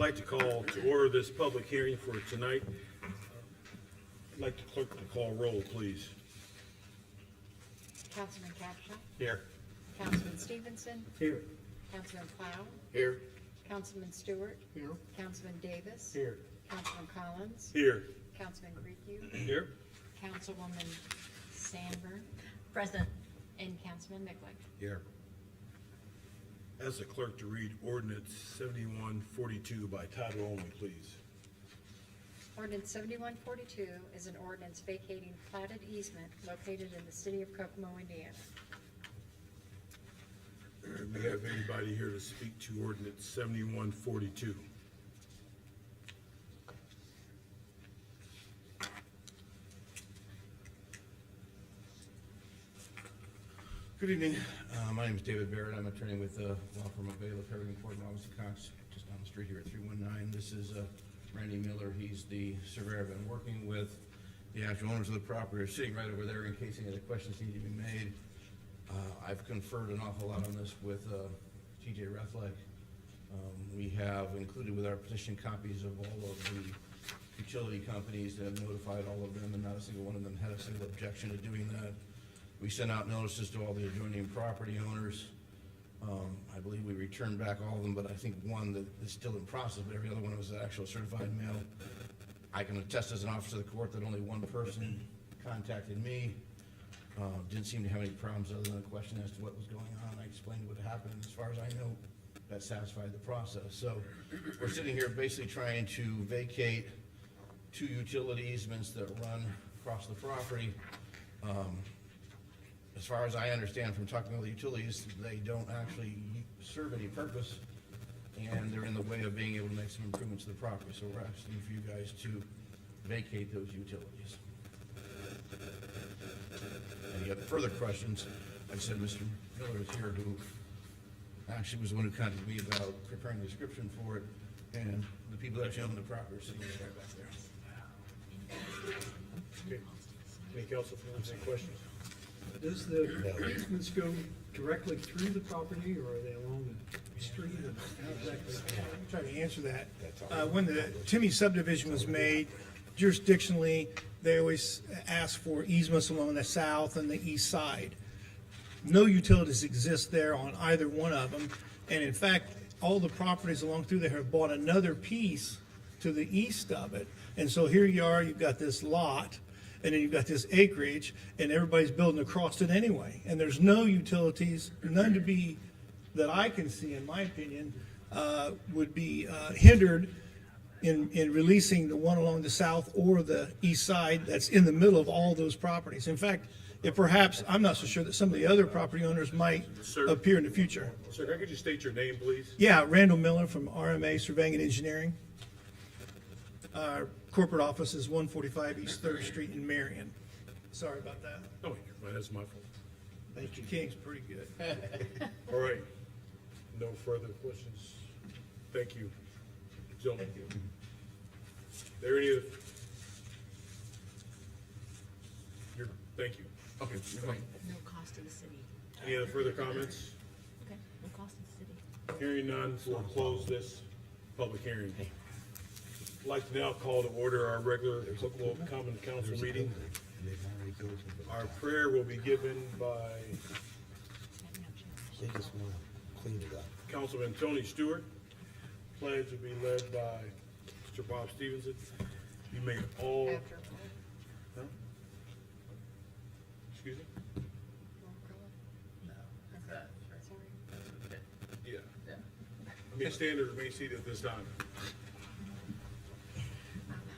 like to call to order this public hearing for tonight. I'd like the clerk to call roll, please. Councilman Capshaw, Here. Councilman Stevenson, Here. Councilman Plow, Here. Councilman Stewart, Here. Councilman Davis, Here. Councilman Collins, Here. Councilman Griefu, Here. Councilwoman Sandburn, Present. and Councilman Micklick. Here. Ask the clerk to read ordinance 7142 by title only, please. Ordinance 7142 is an ordinance vacating platted easement located in the city of Kokomo, Indiana. Do we have anybody here to speak to ordinance 7142? Good evening. My name is David Barrett. I'm attorney with the law firm of Bailiff, Harrigan, Ford, and Robinson Cox, just down the street here at 319. This is Randy Miller. He's the surveyor I've been working with. The actual owners of the property are sitting right over there in case any other questions need to be made. I've conferred an awful lot on this with TJ Rethleck. We have included with our petition copies of all of the utility companies that have notified all of them, and not a single one of them had a single objection to doing that. We sent out notices to all the adjoining property owners. I believe we returned back all of them, but I think one that is still in process, but every other one was actual certified mail. I can attest as an officer of the court that only one person contacted me. Didn't seem to have any problems other than a question as to what was going on. I explained what happened. As far as I know, that satisfied the process. So we're sitting here basically trying to vacate two utility easements that run across the property. As far as I understand from talking to the utilities, they don't actually serve any purpose, and they're in the way of being able to make some improvements to the property. So we're asking for you guys to vacate those utilities. Any other further questions? Like I said, Mr. Miller is here, who actually was the one who contacted me about preparing the description for it, and the people that actually own the property are sitting right back there. Okay. Any council members, any questions? Does the easements go directly through the property, or are they along the street? How exactly? I'm trying to answer that. When the Timmy subdivision was made, jurisdictionally, they always ask for easements along the south and the east side. No utilities exist there on either one of them, and in fact, all the properties along through there have bought another piece to the east of it. And so here you are, you've got this lot, and then you've got this acreage, and everybody's building across it anyway. And there's no utilities, none to be, that I can see, in my opinion, would be hindered in releasing the one along the south or the east side that's in the middle of all those properties. In fact, if perhaps, I'm not so sure that some of the other property owners might Sir? appear in the future. Sir, could you state your name, please? Yeah, Randall Miller from RMA Surveying and Engineering. Our corporate office is 145 East 3rd Street in Marion. Sorry about that. Oh, that's my fault. Thank you, King's pretty good. All right. No further questions. Thank you. Gentlemen. There any other? Thank you. Okay, you're fine. No cost to the city. Any other further comments? Okay, no cost to the city. Hearing none, we'll close this public hearing. I'd like to now call to order our regular Kokomo Common Council meeting. Our prayer will be given by They just want to clean it up. Councilman Tony Stewart. Pledge will be led by Mr. Bob Stevenson. You may all, After huh? Excuse me? roll call. Sorry. Yeah. I mean, stand or remain seated at this time.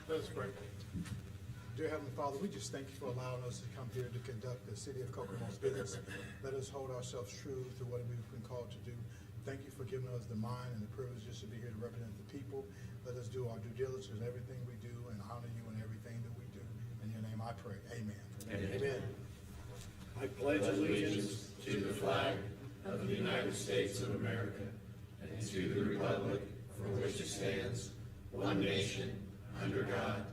Let us pray. Dear Heavenly Father, we just thank you for allowing us to come here to conduct the city of Kokomo's business. Let us hold ourselves true to what we've been called to do. Thank you for giving us the mind and the privilege just to be here to represent the people. Let us do our due diligence in everything we do and honor you in everything that we do. In your name I pray. Amen. Amen. I pledge allegiance to the flag of the United States of America and to the republic for which it stands, one nation, under God,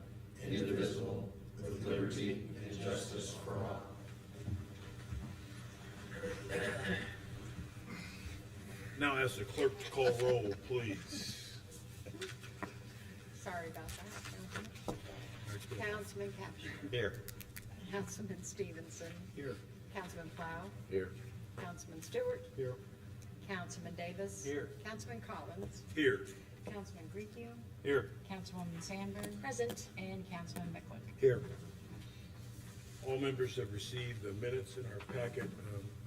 indivisible, with liberty and justice for all. Now ask the clerk to call roll, please. Councilman Caption. Here. Councilman Stevenson. Here. Councilman Plow. Here. Councilman Stewart. Here. Councilman Davis. Here. Councilman Collins. Here. Councilman Grieco. Here. Councilwoman Sandburn. Present. And Councilman Micklin. Here. All members have received the minutes in our packet.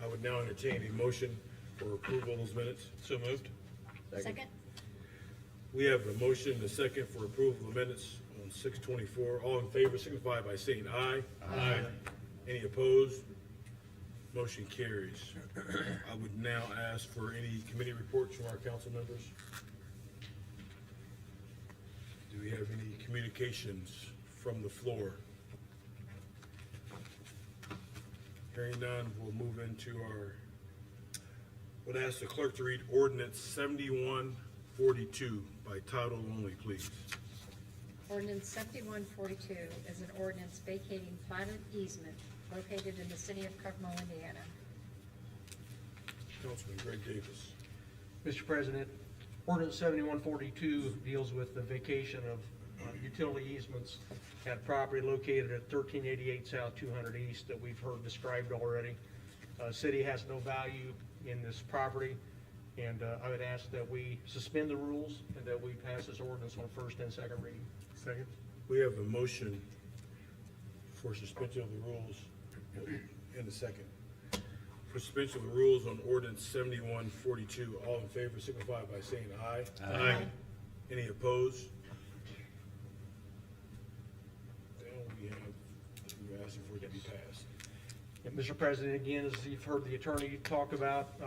I would now entertain a motion for approval of those minutes. So moved. Second. We have a motion and a second for approval of minutes on 6/24. All in favor signify by saying aye. Aye. Any opposed? Motion carries. I would now ask for any committee reports from our council members. Do we have any communications from the floor? Hearing none, we'll move into our, would ask the clerk to read ordinance 7142 by title only, please. Ordinance 7142 is an ordinance vacating platted easement located in the city of Kokomo, Indiana. Councilman Greg Davis. Mr. President, ordinance 7142 deals with the vacation of utility easements at property located at 1388 South 200 East that we've heard described already. City has no value in this property, and I would ask that we suspend the rules and that we pass this ordinance on first and second reading. Second. We have a motion for suspension of the rules in a second. For suspension of the rules on ordinance 7142, all in favor signify by saying aye. Aye. Any opposed? Now we're asking for it to be passed. And Mr. President, again, as you've heard the attorney talk about,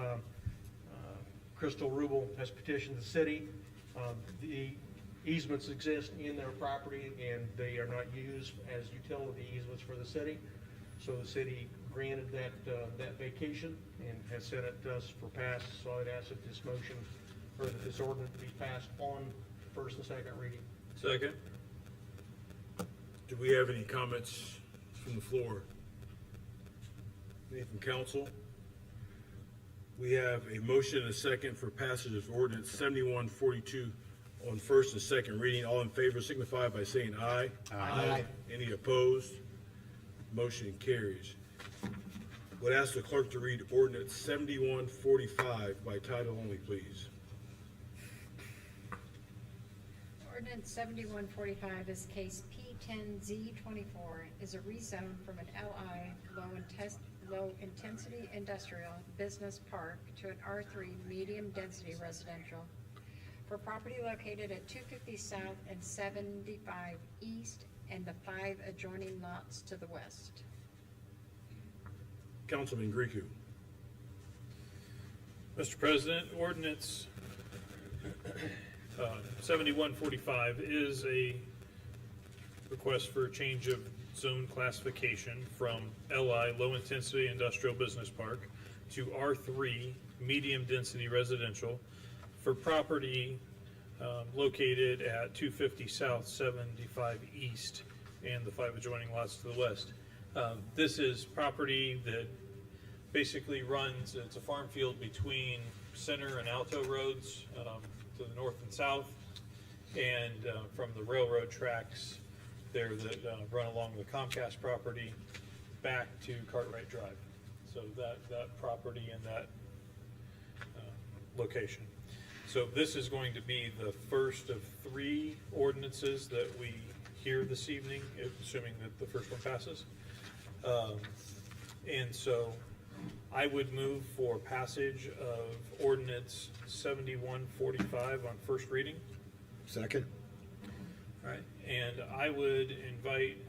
Crystal Rubel has petitioned the city. The easements exist in their property and they are not used as utility easements for the city. So the city granted that vacation and has sent it to us for pass. So I'd ask that this motion, or that this ordinance be passed on first and second reading. Second. Do we have any comments from the floor? Any from council? We have a motion and a second for passage of ordinance 7142 on first and second reading. All in favor signify by saying aye. Aye. Any opposed? Motion carries. Would ask the clerk to read ordinance 7145 by title only, please. Ordinance 7145 is case P10Z24, is a rezone from an LI low intensity industrial business park to an R3 medium density residential for property located at 250 South and 75 East and the 5 adjoining lots to the west. Councilman Grieco. Mr. President, ordinance 7145 is a request for a change of zone classification from LI, Low Intensity Industrial Business Park, to R3, Medium Density Residential, for property located at 250 South, 75 East, and the 5 adjoining lots to the west. This is property that basically runs, it's a farm field between Center and Alto Roads to the north and south, and from the railroad tracks there that run along the Comcast property back to Cartwright Drive. So that property and that location. So this is going to be the first of 3 ordinances that we hear this evening, assuming that the first one passes. And so I would move for passage of ordinance 7145 on first reading. Second. All right, and I would invite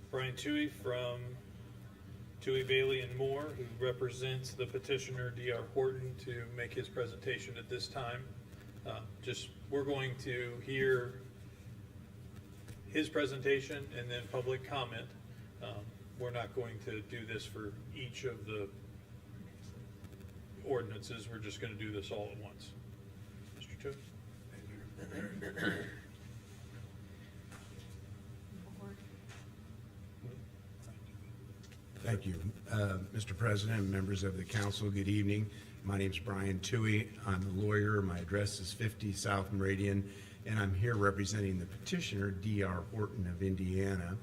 Brian Toohey from Toohey, Bailey and Moore, who represents the petitioner D.R. Horton, to make his presentation at this time. We're going to hear his presentation and then public comment. We're not going to do this for each of the ordinances. We're just going to do this all at once. Mr. Toohey? Thank you. Mr. President, members of the council, good evening. My name is Brian Toohey. I'm a lawyer. My address is 50 South Meridian and I'm here representing the petitioner, D.R. Horton of Indiana.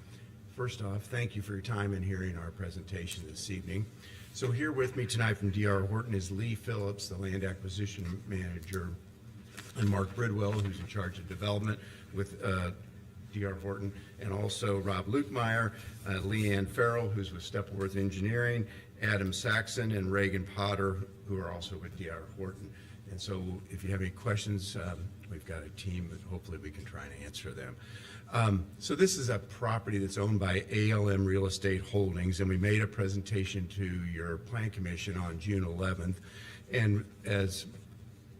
First off, thank you for your time in hearing our presentation this evening. So here with me tonight from D.R. Horton is Lee Phillips, the land acquisition manager, and Mark Bridwell, who's in charge of development with D.R. Horton, and also Rob Lukemeyer, Leanne Farrell, who's with Stepworth Engineering, Adam Saxon, and Reagan Potter, who are also with D.R. Horton. And so if you have any questions, we've got a team, but hopefully we can try and answer them. So this is a property that's owned by ALM Real Estate Holdings, and we made a presentation to your Plan Commission on June 11th. And as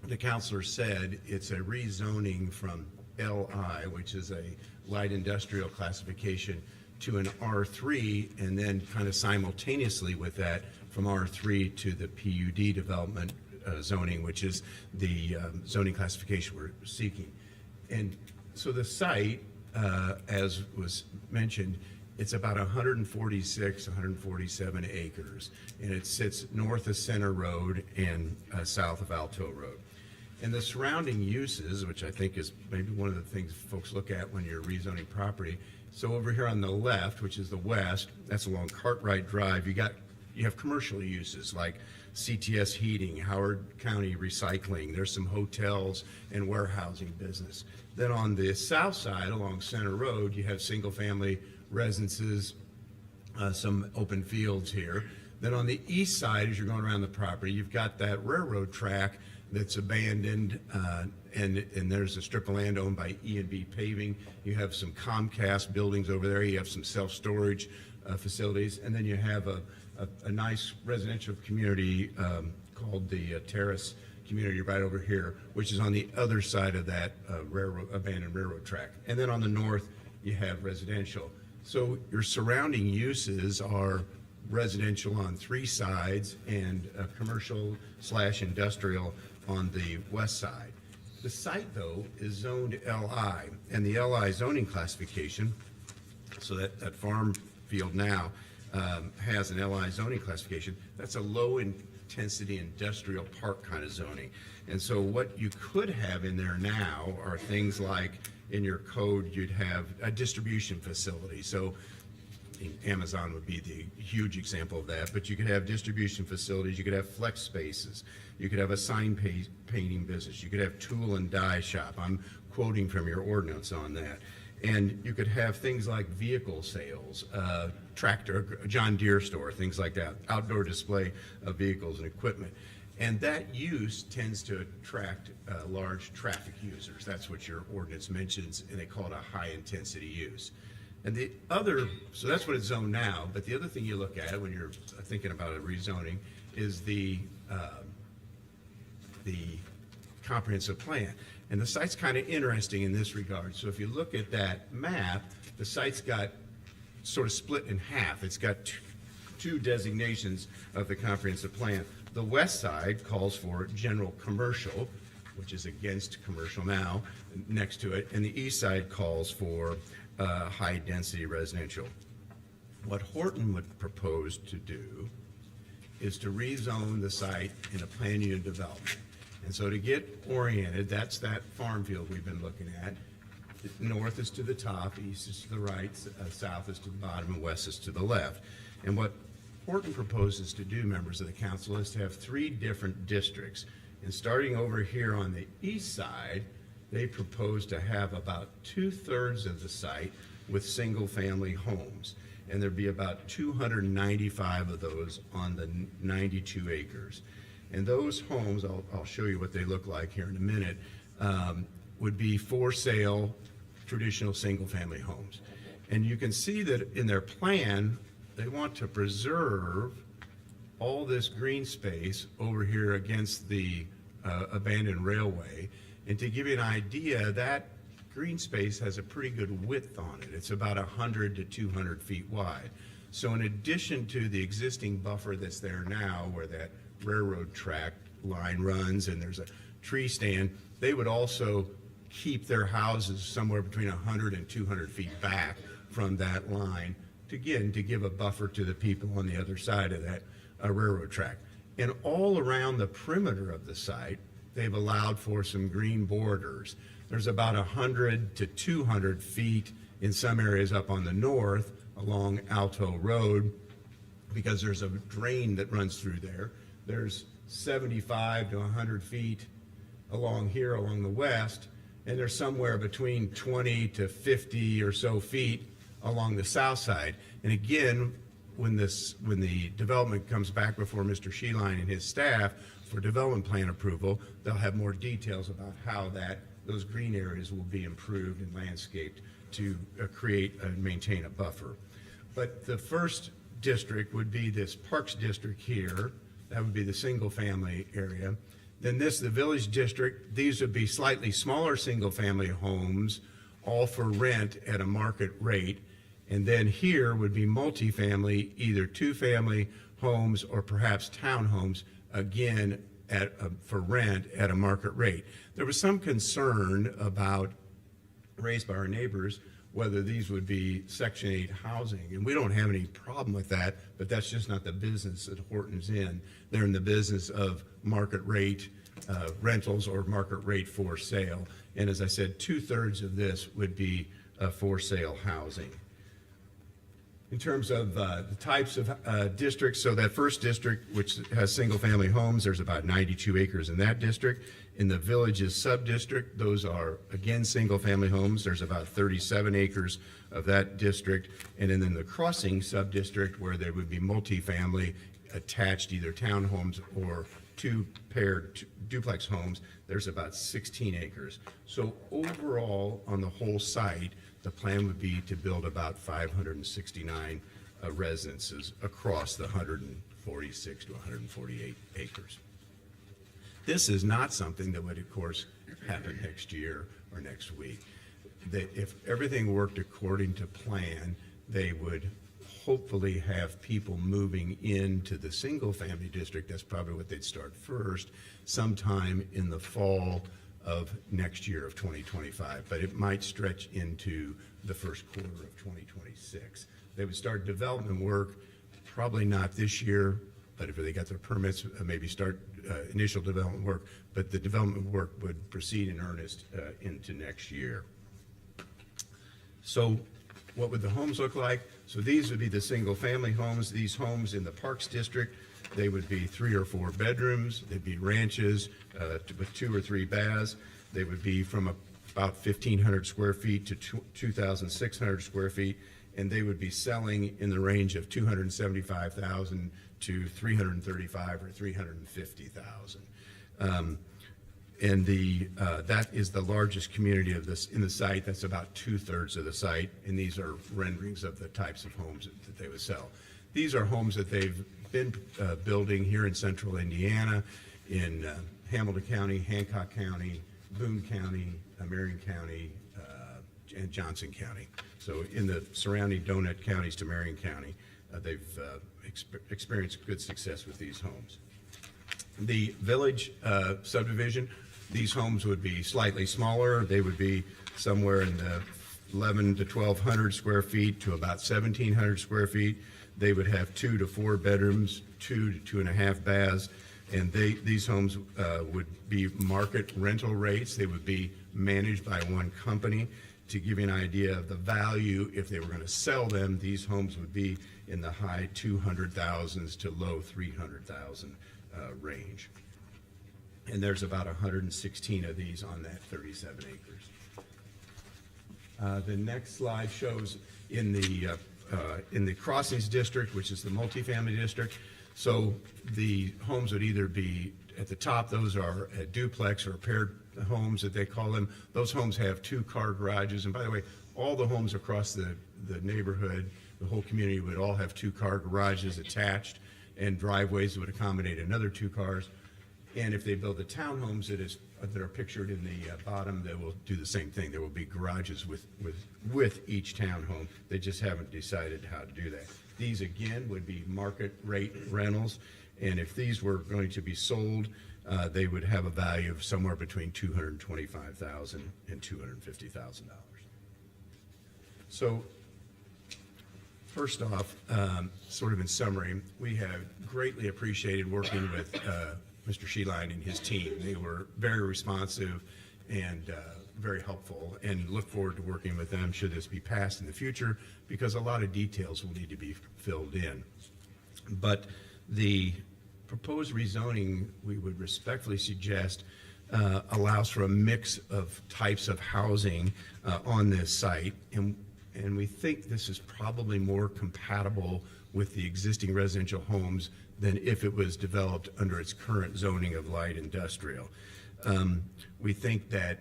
the counselor said, it's a rezoning from LI, which is a light industrial classification, to an R3, and then kind of simultaneously with that from R3 to the PUD development zoning, which is the zoning classification we're seeking. And so the site, as was mentioned, it's about 147 acres, and it sits north of Center Road and south of Alto Road. And the surrounding uses, which I think is maybe one of the things folks look at when you're rezoning property. So over here on the left, which is the west, that's along Cartwright Drive, you have commercial uses like CTS Heating, Howard County Recycling. There's some hotels and warehousing business. Then on the south side along Center Road, you have single-family residences, some open fields here. Then on the east side, as you're going around the property, you've got that railroad track that's abandoned, and there's a strip of land owned by E&B Paving. You have some Comcast buildings over there. You have some self-storage facilities, and then you have a nice residential community called the Terrace community right over here, which is on the other side of that abandoned railroad track. And then on the north, you have residential. So your surrounding uses are residential on three sides and commercial/industrial on the west side. The site, though, is zoned LI, and the LI zoning classification, so that farm field now has an LI zoning classification. That's a low-intensity industrial park kind of zoning. And so what you could have in there now are things like, in your code, you'd have a distribution facility. So Amazon would be the huge example of that, but you could have distribution facilities, you could have flex spaces, you could have a sign painting business, you could have tool and die shop. I'm quoting from your ordinance on that. And you could have things like vehicle sales, tractor, John Deere store, things like that, outdoor display of vehicles and equipment. And that use tends to attract large traffic users. That's what your ordinance mentions, and they call it a high-intensity use. And the other, so that's what it's zoned now, but the other thing you look at when you're thinking about a rezoning is the comprehensive plan. And the site's kind of interesting in this regard. So if you look at that map, the site's got sort of split in half. It's got two designations of the comprehensive plan. The west side calls for general commercial, which is against commercial now, next to it, and the east side calls for high-density residential. What Horton would propose to do is to rezone the site in a plan unit development. And so to get oriented, that's that farm field we've been looking at. North is to the top, east is to the right, south is to the bottom, and west is to the left. And what Horton proposes to do, members of the council, is to have three different districts. And starting over here on the east side, they propose to have about 2/3 of the site with single-family homes. And there'd be about 295 of those on the 92 acres. And those homes, I'll show you what they look like here in a minute, would be for sale, traditional single-family homes. And you can see that in their plan, they want to preserve all this green space over here against the abandoned railway. And to give you an idea, that green space has a pretty good width on it. It's about 100 to 200 feet wide. So in addition to the existing buffer that's there now, where that railroad track line runs and there's a tree stand, they would also keep their houses somewhere between 100 and 200 feet back from that line to give a buffer to the people on the other side of that railroad track. And all around the perimeter of the site, they've allowed for some green borders. There's about 100 to 200 feet in some areas up on the north along Alto Road, because there's a drain that runs through there. There's 75 to 100 feet along here along the west, and there's somewhere between 20 to 50 or so feet along the south side. And again, when the development comes back before Mr. Sheline and his staff for development plan approval, they'll have more details about how those green areas will be improved and landscaped to create and maintain a buffer. But the first district would be this Parks District here. That would be the single-family area. Then the Village District, these would be slightly smaller single-family homes, all for rent at a market rate. And then here would be multifamily, either two-family homes or perhaps townhomes, again, for rent at a market rate. There was some concern raised by our neighbors whether these would be Section 8 housing, and we don't have any problem with that, but that's just not the business that Horton's in. They're in the business of market rate rentals or market rate for sale. And as I said, 2/3 of this would be for sale housing. In terms of the types of districts, so that first district, which has single-family homes, there's about 92 acres in that district. In the Villages sub-district, those are, again, single-family homes. There's about 37 acres of that district. And then in the Crossing sub-district, where there would be multifamily attached, either townhomes or two paired duplex homes, there's about 16 acres. So overall, on the whole site, the plan would be to build about 569 residences across the 146 to 148 acres. This is not something that would, of course, happen next year or next week. If everything worked according to plan, they would hopefully have people moving into the single-family district. That's probably what they'd start first, sometime in the fall of next year of 2025, but it might stretch into the first quarter of 2026. They would start development work, probably not this year, but if they got their permits, maybe start initial development work, but the development work would proceed in earnest into next year. So what would the homes look like? So these would be the single-family homes. These homes in the Parks District, they would be 3 or 4 bedrooms. They'd be ranches with 2 or 3 baths. They would be from about 1,500 square feet to 2,600 square feet, and they would be selling in the range of $275,000 to $335,000 or $350,000. And that is the largest community of this in the site. That's about 2/3 of the site, and these are renderings of the types of homes that they would sell. These are homes that they've been building here in central Indiana, in Hamilton County, Hancock County, Boone County, Marion County, and Johnson County. So in the surrounding donut counties to Marion County, they've experienced good success with these homes. The Village subdivision, these homes would be slightly smaller. They would be somewhere in the 1,100 to 1,200 square feet to about 1,700 square feet. They would have 2 to 4 bedrooms, 2 to 2.5 baths, and these homes would be market rental rates. They would be managed by one company. To give you an idea of the value, if they were going to sell them, these homes would be in the high 200,000s to low 300,000 range. And there's about 116 of these on that 37 acres. The next slide shows in the Crossings District, which is the multifamily district. So the homes would either be at the top, those are a duplex or paired homes that they call them. Those homes have 2-car garages. And by the way, all the homes across the neighborhood, the whole community would all have 2-car garages attached and driveways that would accommodate another 2 cars. And if they build the townhomes that are pictured in the bottom, they will do the same thing. There will be garages with each townhome. They just haven't decided how to do that. These, again, would be market rate rentals. And if these were going to be sold, they would have a value of somewhere between $225,000 and $250,000. So first off, sort of in summary, we have greatly appreciated working with Mr. Sheline and his team. They were very responsive and very helpful, and look forward to working with them should this be passed in the future, because a lot of details will need to be filled in. But the proposed rezoning, we would respectfully suggest, allows for a mix of types of housing on this site, and we think this is probably more compatible with the existing residential homes than if it was developed under its current zoning of light industrial. We think that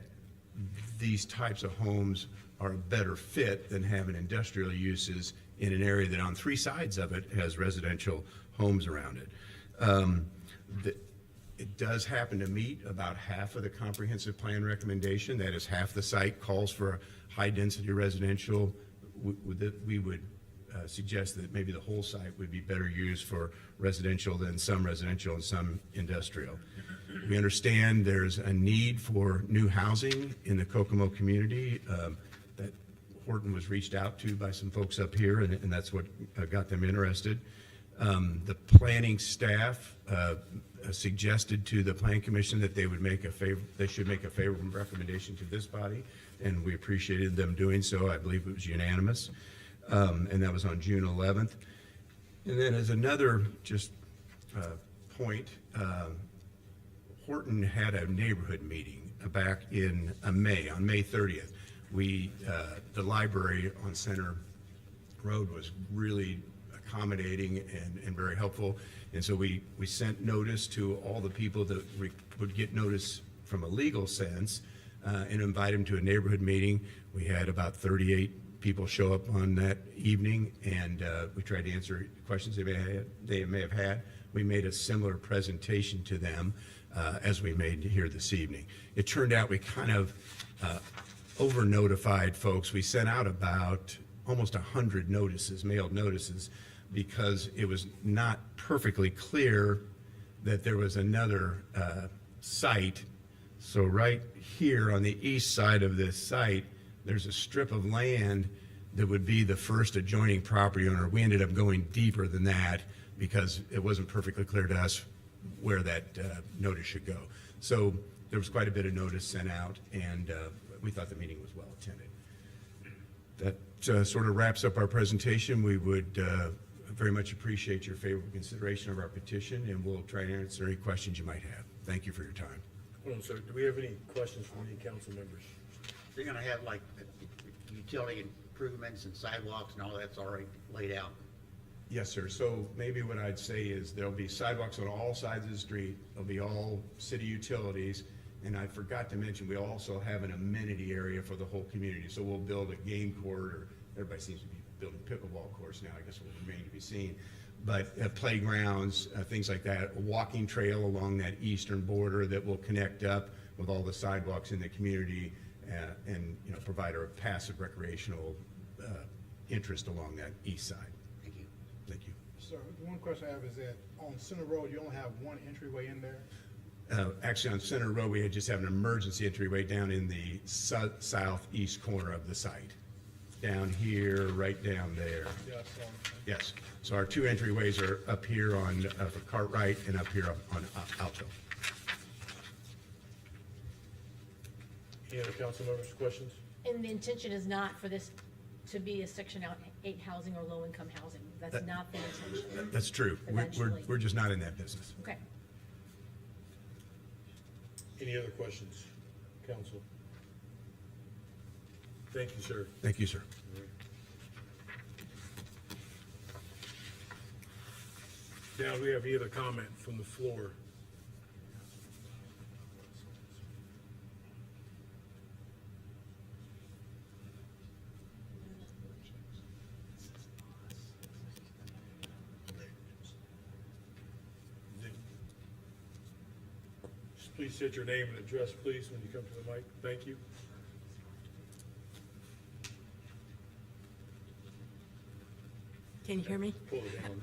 these types of homes are a better fit than having industrial uses in an area that on three sides of it has residential homes around it. It does happen to meet about half of the comprehensive plan recommendation. That is, half the site calls for high-density residential. We would suggest that maybe the whole site would be better used for residential than some residential and some industrial. We understand there's a need for new housing in the Kokomo community. That Horton was reached out to by some folks up here, and that's what got them interested. The planning staff suggested to the Plan Commission that they should make a favorable recommendation to this body, and we appreciated them doing so. I believe it was unanimous, and that was on June 11th. And then as another point, Horton had a neighborhood meeting back in May, on May 30th. The library on Center Road was really accommodating and very helpful. And so we sent notice to all the people that would get notice from a legal sense and invite them to a neighborhood meeting. We had about 38 people show up on that evening, and we tried to answer questions they may have had. We made a similar presentation to them as we made here this evening. It turned out we kind of over-notified folks. We sent out about almost 100 notices, mailed notices, because it was not perfectly clear that there was another site. So right here on the east side of this site, there's a strip of land that would be the first adjoining property owner. We ended up going deeper than that because it wasn't perfectly clear to us where that notice should go. So there was quite a bit of notice sent out, and we thought the meeting was well attended. That sort of wraps up our presentation. We would very much appreciate your favorable consideration of our petition, and we'll try to answer any questions you might have. Thank you for your time. Hold on, sir. Do we have any questions from any council members? They're gonna have like utility improvements and sidewalks and all that's already laid out. Yes, sir. So maybe what I'd say is there'll be sidewalks on all sides of the street. There'll be all city utilities. And I forgot to mention, we also have an amenity area for the whole community. So we'll build a game court, or everybody seems to be building pickleball courts now. I guess it will remain to be seen. But playgrounds, things like that, a walking trail along that eastern border that will connect up with all the sidewalks in the community and provide a passive recreational interest along that east side. Thank you. Thank you. Sir, the one question I have is that on Center Road, you only have one entryway in there? Actually, on Center Road, we just have an emergency entryway down in the southeast corner of the site. Down here, right down there. Yes. Yes. So our two entryways are up here on for Cartwright and up here on Alto. Any other council members, questions? And the intention is not for this to be a Section 8 housing or low-income housing. That's not the intention. That's true. Eventually. We're just not in that business. Okay. Any other questions, council? Thank you, sir. Thank you, sir. Now, do we have any other comment from the floor? Just please state your name and address, please, when you come to the mic. Thank you. Can you hear me? Pull it down.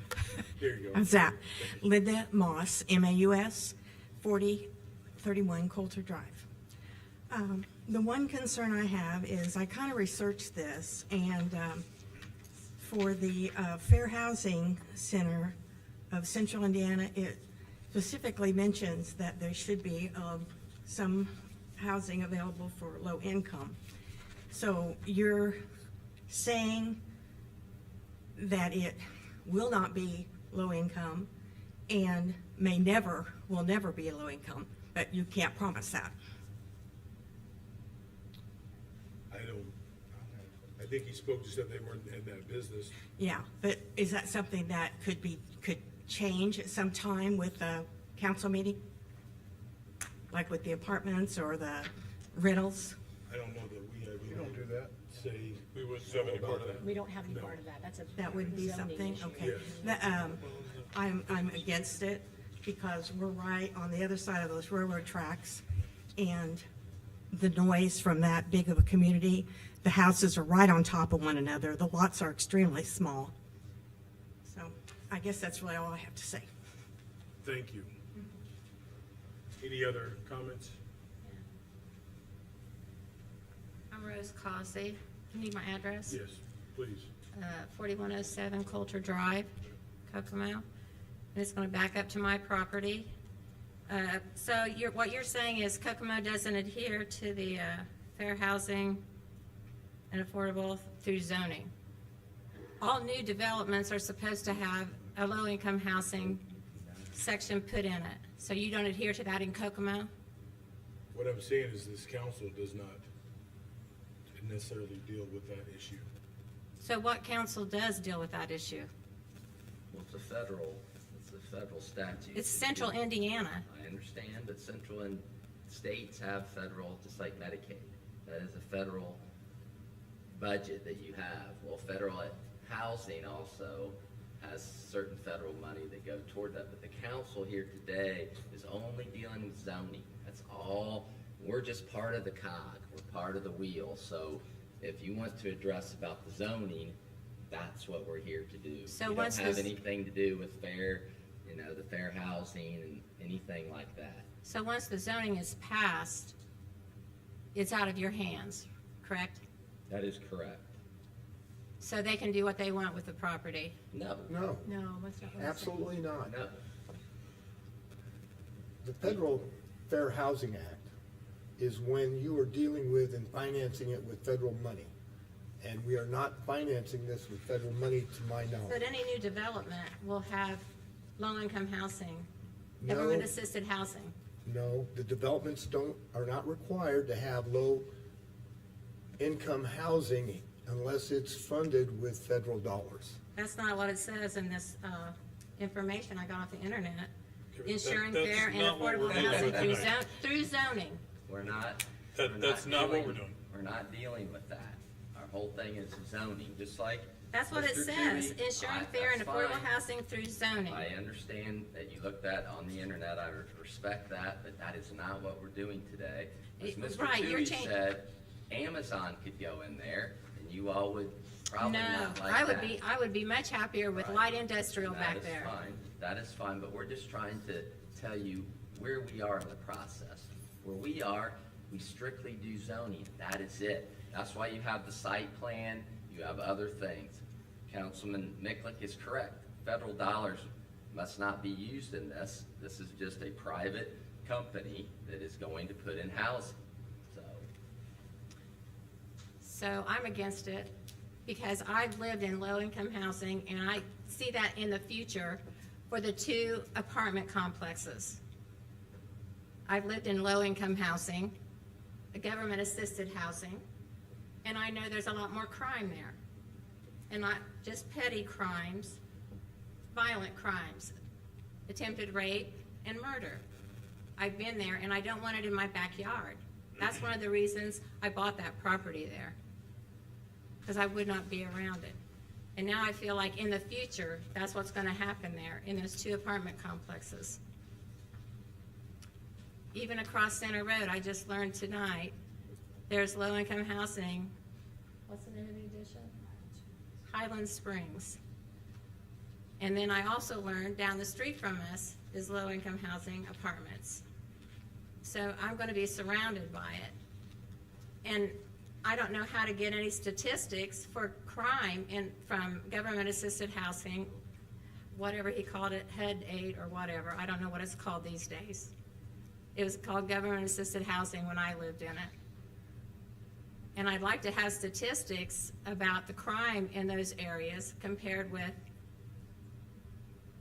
There you go. How's that? Linda Moss, M-A-U-S, 4031 Coulter Drive. The one concern I have is I kind of researched this, and for the Fair Housing Center of Central Indiana, it specifically mentions that there should be some housing available for low income. So you're saying that it will not be low income and will never be a low income, but you can't promise that. I think he spoke, just said they weren't in that business. Yeah, but is that something that could change at some time with the council meeting? Like with the apartments or the rentals? I don't know that we have. We don't do that. Say. We wouldn't have any part of that. We don't have any part of that. That's a That would be zoning something, issue. okay. Yes. That, I'm against it because we're right on the other side of those railroad tracks. And the noise from that big of a community, the houses are right on top of one another. The lots are extremely small. So I guess that's really all I have to say. Thank you. Any other comments? I'm Rose Causey. You need my address? Yes, please. 4107 Coulter Drive, Kokomo. And it's going to back up to my property. So what you're saying is Kokomo doesn't adhere to the fair housing and affordable through zoning. All new developments are supposed to have a low-income housing section put in it. So you don't adhere to that in Kokomo? What I'm saying is this council does not necessarily deal with that issue. So what council does deal with that issue? Well, it's a federal statute. It's central Indiana. I understand that central and states have federal, just like Medicaid. That is a federal budget that you have. Well, federal housing also has certain federal money that go toward that. But the council here today is only dealing with zoning. That's all. We're just part of the cog. We're part of the wheel. So if you want to address about the zoning, that's what we're here to do. So we once don't have this- anything to do with fair, the fair housing and anything like that. So once the zoning is passed, it's out of your hands, correct? That is correct. So they can do what they want with the property? No. No, No, that's not what I'm saying. absolutely not. No. The Federal Fair Housing Act is when you are dealing with and financing it with federal money. And we are not financing this with federal money, to my But knowledge. any new development will have low-income housing, No. government-assisted housing. No, the developments are not required to have low-income housing unless it's funded with federal dollars. That's not what it says in this information I got off the internet. Okay, Ensuring that's fair and not what affordable we're dealing housing with through tonight. through zoning. We're not. That's not what we're doing. We're not dealing with that. Our whole thing is zoning, just like. That's what it Mr. says, Toomey. ensuring fair and That's affordable fine. housing through zoning. I understand that you looked at on the internet, I respect that, but that is not what we're doing today. As Mr. Right, you're Toomey said, Amazon could go in there, and you all would probably No, not like I that. I would be much happier with Right. light industrial back That is there. fine, that is fine, but we're just trying to tell you where we are in the process. Where we are, we strictly do zoning, that is it. That's why you have the site plan, you have other things. Councilman Miklick is correct, federal dollars must not be used in this. This is just a private company that is going to put in housing, so. So I'm against it because I've lived in low-income housing and I see that in the future for the 2 apartment complexes. I've lived in low-income housing, government-assisted housing, and I know there's a lot more crime there. And not just petty crimes, violent crimes, attempted rape and murder. I've been there and I don't want it in my backyard. That's one of the reasons I bought that property there, because I would not be around it. And now I feel like in the future, that's what's gonna happen there in those 2 apartment complexes. Even across Center Road, I just learned tonight, there's low-income housing. What's the name of the addition? Highland Springs. And then I also learned down the street from us is low-income housing apartments. So I'm gonna be surrounded by it. And I don't know how to get any statistics for crime from government-assisted housing, whatever he called it, HUD 8 or whatever. I don't know what it's called these days. It was called government-assisted housing when I lived in it. And I'd like to have statistics about the crime in those areas compared with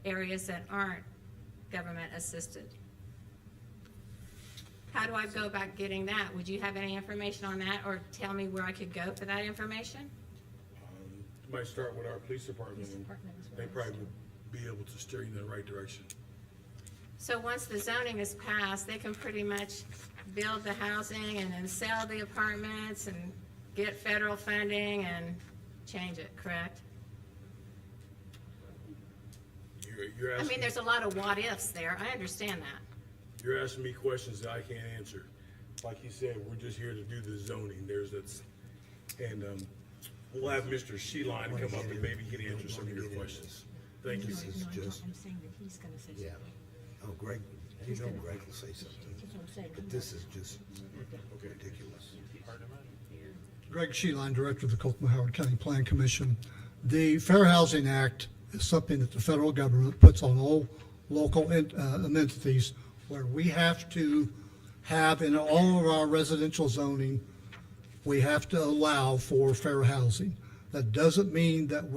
areas that aren't government-assisted. How do I go about getting that? Would you have any information on that, or tell me where I could go for that information? Might start with our police department, and department is they where probably would be able to steer you in the right direction. So once the zoning is passed, they can pretty much build the housing and then sell the apartments and get federal funding and change it, correct? You're I asking, mean, there's a lot of what-ifs there, I understand that. you're asking me questions that I can't answer. Like you said, we're just here to do the zoning, and, we'll have Mr. Sheeline come up and maybe he can answer some of your questions. Thank you. This is just, I'm saying that he's gonna say something. yeah. Oh, Greg, you know Greg will say something, That's what I'm saying. but this is just ridiculous. Greg Sheeline, Director of the Kokomo Howard County Plan Commission. The Fair Housing Act is something that the federal government puts on all local entities, where we have to have in all of our residential zoning, we have to allow for fair housing. That doesn't mean that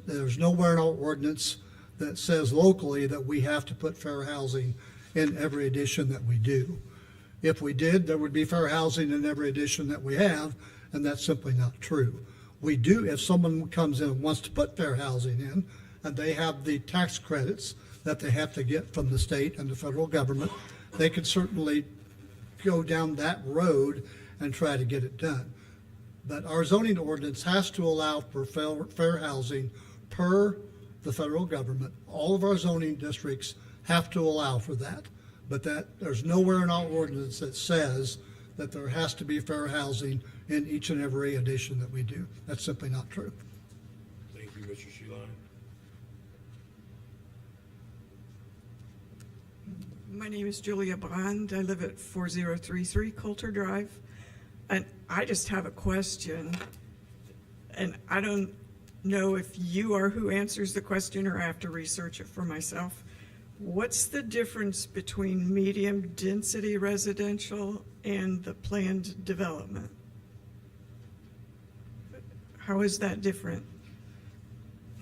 there's nowhere in our ordinance that says locally that we have to put fair housing in every edition that we do. If we did, there would be fair housing in every edition that we have, and that's simply not true. We do, if someone comes in and wants to put fair housing in, and they have the tax credits that they have to get from the state and the federal government, they could certainly go down that road and try to get it done. But our zoning ordinance has to allow for fair housing per the federal government. All of our zoning districts have to allow for that. But there's nowhere in our ordinance that says that there has to be fair housing in each and every edition that we do. That's simply not true. Thank you, Mr. Sheeline. My name is Julia Bond. I live at 4033 Coulter Drive. And I just have a question. And I don't know if you are who answers the question or I have to research it for myself. What's the difference between medium density residential and the planned development? How is that different?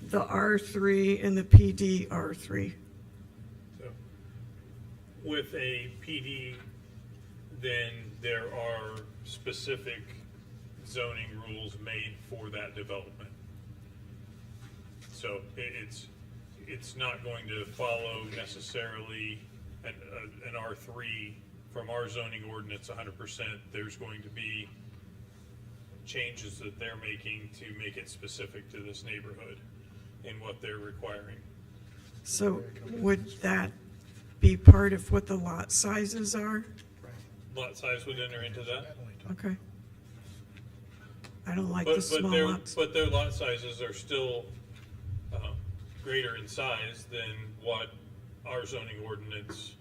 The R3 and the PD R3. So, with a PD, then there are specific zoning rules made for that development. So it's not going to follow necessarily an R3 from our zoning ordinance 100%. There's going to be changes that they're making to make it specific to this neighborhood and what they're requiring. So would that be part of what the lot sizes are? Lot size would enter into that. Okay. I don't like the small lots. But their lot sizes are still greater in size than what our zoning ordinance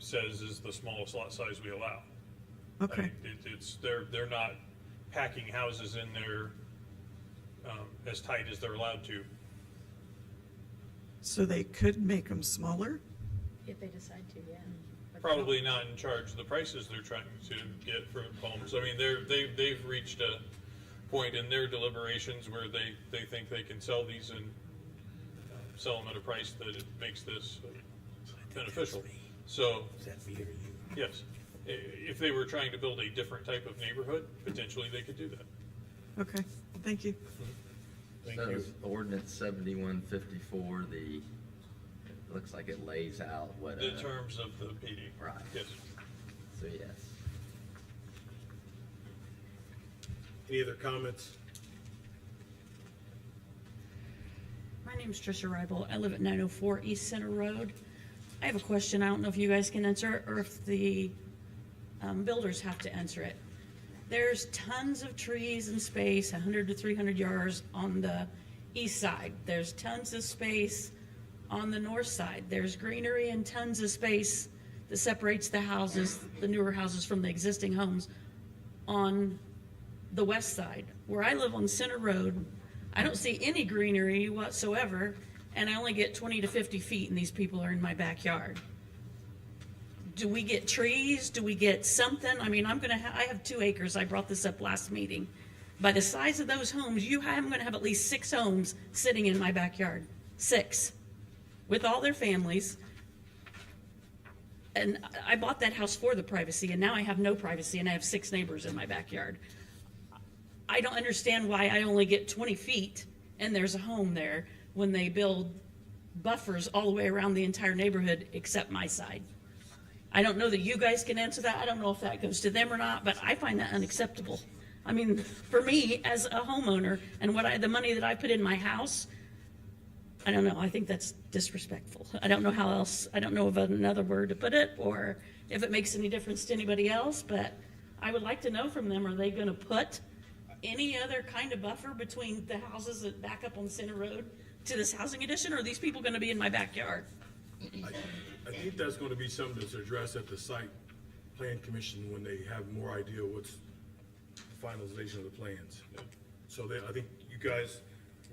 says is the smallest lot size we allow. Okay. They're not packing houses in there as tight as they're allowed to. So they could make them smaller? If they decide to, yeah. But Probably not in charge of the prices they're trying to get for homes. I mean, they've reached a point in their deliberations where they think they can sell these and sell them at a price that it makes this beneficial. So, yes, if they were trying to build a different type of neighborhood, potentially they could do that. Okay, thank you. Thank So you. ordinance 7154, it looks like it lays out what. In terms of the PD. Right. Yes. So yes. Any other comments? My name is Tricia Ribel. I live at 904 East Center Road. I have a question. I don't know if you guys can answer it or if the builders have to answer it. There's tons of trees and space, 100 to 300 yards on the east side. There's tons of space on the north side. There's greenery and tons of space that separates the houses, the newer houses, from the existing homes on the west side. Where I live on Center Road, I don't see any greenery whatsoever, and I only get 20 to 50 feet, and these people are in my backyard. Do we get trees? Do we get something? I mean, I have 2 acres. I brought this up last meeting. By the size of those homes, I'm gonna have at least 6 homes sitting in my backyard. 6. With all their families. And I bought that house for the privacy, and now I have no privacy, and I have 6 neighbors in my backyard. I don't understand why I only get 20 feet and there's a home there when they build buffers all the way around the entire neighborhood except my side. I don't know that you guys can answer that. I don't know if that goes to them or not, but I find that unacceptable. I mean, for me, as a homeowner, and the money that I put in my house, I don't know, I think that's disrespectful. I don't know how else, I don't know of another word to put it, or if it makes any difference to anybody else, but I would like to know from them, are they gonna put any other kind of buffer between the houses that back up on Center Road to this housing addition, or are these people gonna be in my backyard? I think that's gonna be something that's addressed at the site plan commission when they have more idea what's the finalization of the plans. So I think you guys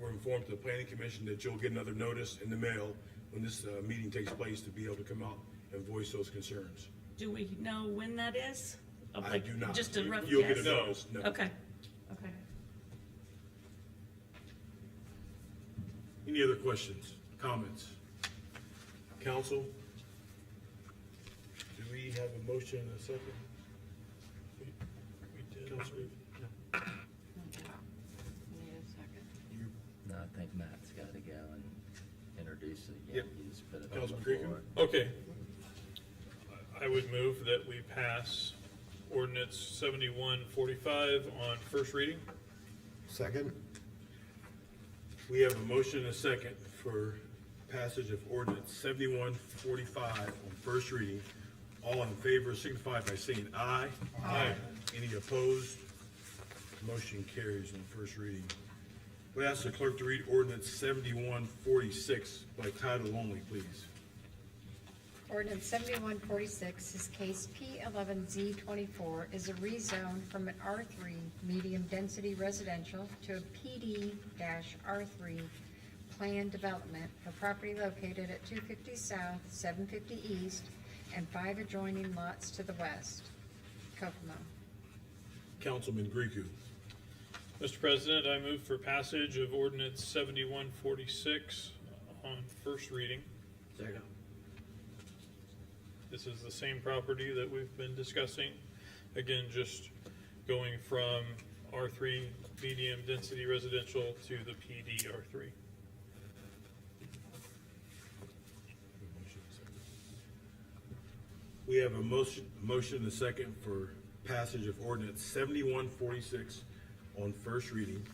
were informed to the planning commission that you'll get another notice in the mail when this meeting takes place to be able to come out and voice those concerns. Do we know when that is? I do not. Just a rough guess? You'll get a notice, no. Okay. Any other questions, comments? Council? Do we have a motion and a second? Councilman? No, I think Matt's gotta go and introduce it again. Yep. You just put it on Councilman the Grieco? floor. Okay. I would move that we pass ordinance 7145 on first reading. Second? We have a motion and a second for passage of ordinance 7145 on first reading. All in favor signify by saying aye. Aye. Any opposed? Motion carries on first reading. We ask the clerk to read ordinance 7146 by title only, please. Ordinance 7146 is case P11Z24, is a rezone from an R3 medium-density residential to a PD-R3 planned development for property located at 250 South, 750 East, and 5 adjoining lots to the west. Kokomo. Councilman Grieco. Mr. President, I move for passage of ordinance 7146 on first reading. Second. This is the same property that we've been discussing. Again, just going from R3 medium density residential to the PD R3. We have a motion and a second for passage of ordinance 7146 on first reading.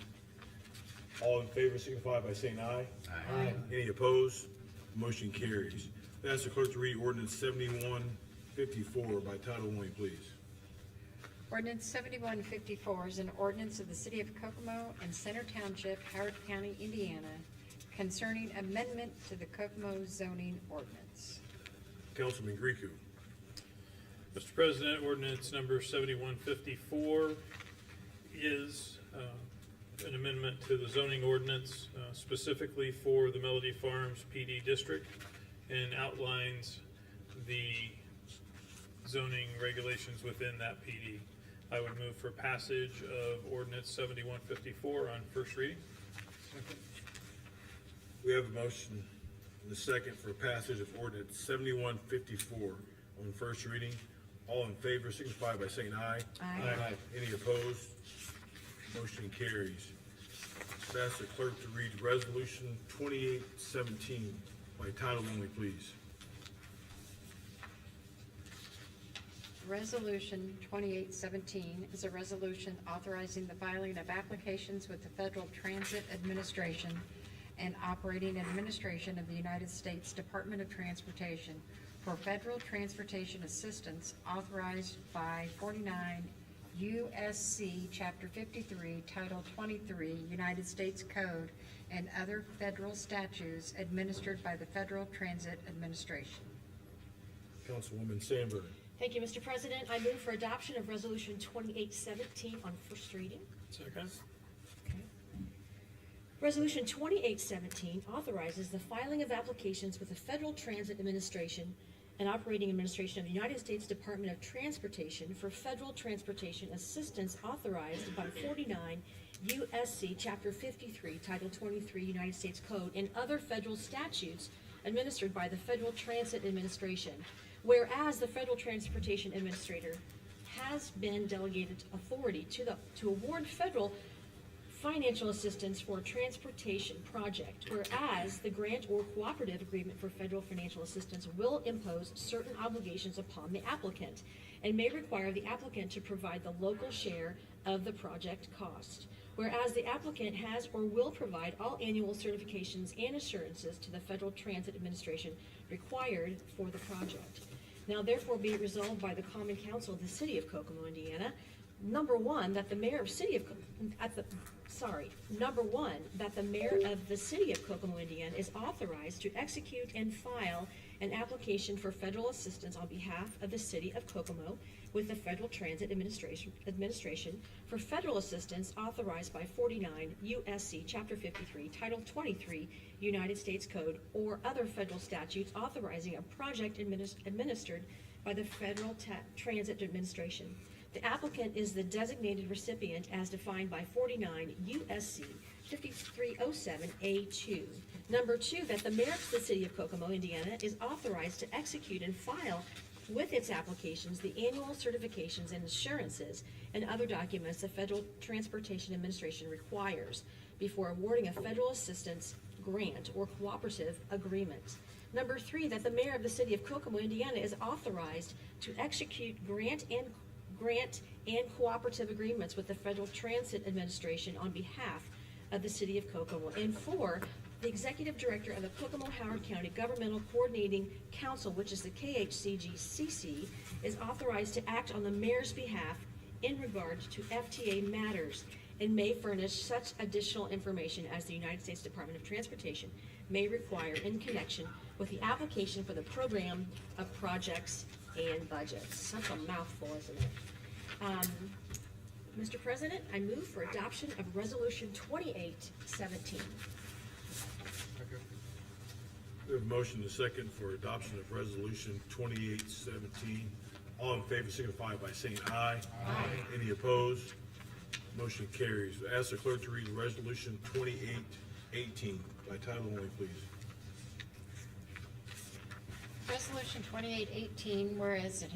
All in favor signify by saying aye. Aye. Any opposed? Motion carries. Ask the clerk to read ordinance 7154 by title only, please. Ordinance 7154 is an ordinance of the City of Kokomo and Center Township, Howard County, Indiana, concerning amendment to the Kokomo zoning ordinance. Councilman Grieco. Mr. President, ordinance number 7154 is an amendment to the zoning ordinance specifically for the Melody Farms PD district and outlines the zoning regulations within that PD. I would move for passage of ordinance 7154 on first reading. We have a motion and a second for passage of ordinance 7154 on first reading. All in favor signify by saying aye. Aye. Any opposed? Motion carries. Ask the clerk to read resolution 2817 by title only, please. Resolution 2817 is a resolution authorizing the filing of applications with the Federal Transit Administration and Operating Administration of the United States Department of Transportation for federal transportation assistance authorized by 49 U.S.C. Chapter 53, Title 23, United States Code, and other federal statutes administered by the Federal Transit Administration. Councilwoman Sandberg. Thank you, Mr. President. I move for adoption of Resolution 2817 on first reading. Second. Resolution 2817 authorizes the filing of applications with the Federal Transit Administration and operating administration of the United States Department of Transportation for federal transportation assistance authorized by 49 USC Chapter 53, Title 23 United States Code, and other federal statutes administered by the Federal Transit Administration. Whereas the Federal Transportation Administrator has been delegated authority to award federal financial assistance for a transportation project, whereas the grant or cooperative agreement for federal financial assistance will impose certain obligations upon the applicant and may require the applicant to provide the local share of the project cost. Whereas the applicant has or will provide all annual certifications and assurances to the Federal Transit Administration required for the project. Now therefore be it resolved by the Common Council of the City of Kokomo, Indiana, number one, that the mayor of the City of Kokomo, Indiana is authorized to execute and file an application for federal assistance on behalf of the City of Kokomo with the Federal Transit Administration for federal assistance authorized by 49 USC Chapter 53, Title 23 United States Code, or other federal statutes authorizing a project administered by the Federal Transit Administration. The applicant is the designated recipient as defined by 49 USC 5307A2. Number two, that the mayor of the City of Kokomo, Indiana is authorized to execute and file with its applications the annual certifications and assurances and other documents the Federal Transportation Administration requires before awarding a federal assistance grant or cooperative agreement. Number three, that the mayor of the City of Kokomo, Indiana is authorized to execute grant and cooperative agreements with the Federal Transit Administration on behalf of the City of Kokomo. And four, the Executive Director of the Kokomo-Howard County Governmental Coordinating Council, which is the KHCGCC, is authorized to act on the mayor's behalf in regard to FTA matters and may furnish such additional information as the United States Department of Transportation may require in connection with the application for the program of projects and budgets. Such a mouthful, isn't it? Mr. President, I move for adoption of Resolution 2817. We have a motion and a second for adoption of Resolution 2817. All in favor signify by saying aye. Aye. Any opposed? Motion carries. Ask the clerk to read Resolution 2818 by title only, please. Resolution 2818, whereas it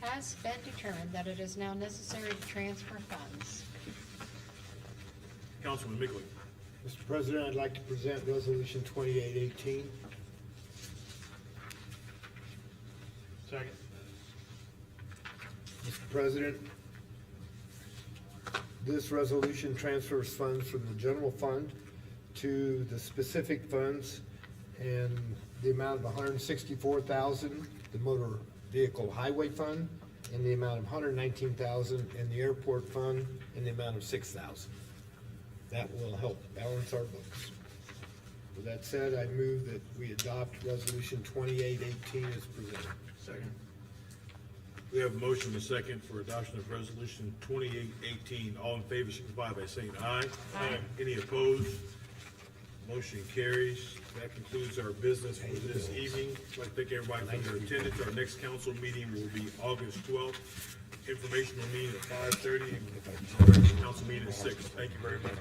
has been determined that it is now necessary to transfer funds. Councilman Migley. Mr. President, I'd like to present Resolution 2818. Second. Mr. President, this resolution transfers funds from the general fund to the specific funds and the amount of $164,000, the motor vehicle highway fund, and the amount of $119,000 in the airport fund, and the amount of $6,000. That will help balance our books. With that said, I move that we adopt Resolution 2818 as presented. Second. We have a motion and a second for adoption of Resolution 2818. All in favor signify by saying aye. Aye. Any opposed? Motion carries. That concludes our business for this evening. I'd like to thank everybody for their attendance. Our next council meeting will be August 12th. Informational meeting at 5:30. Council meeting at 6. Thank you very much.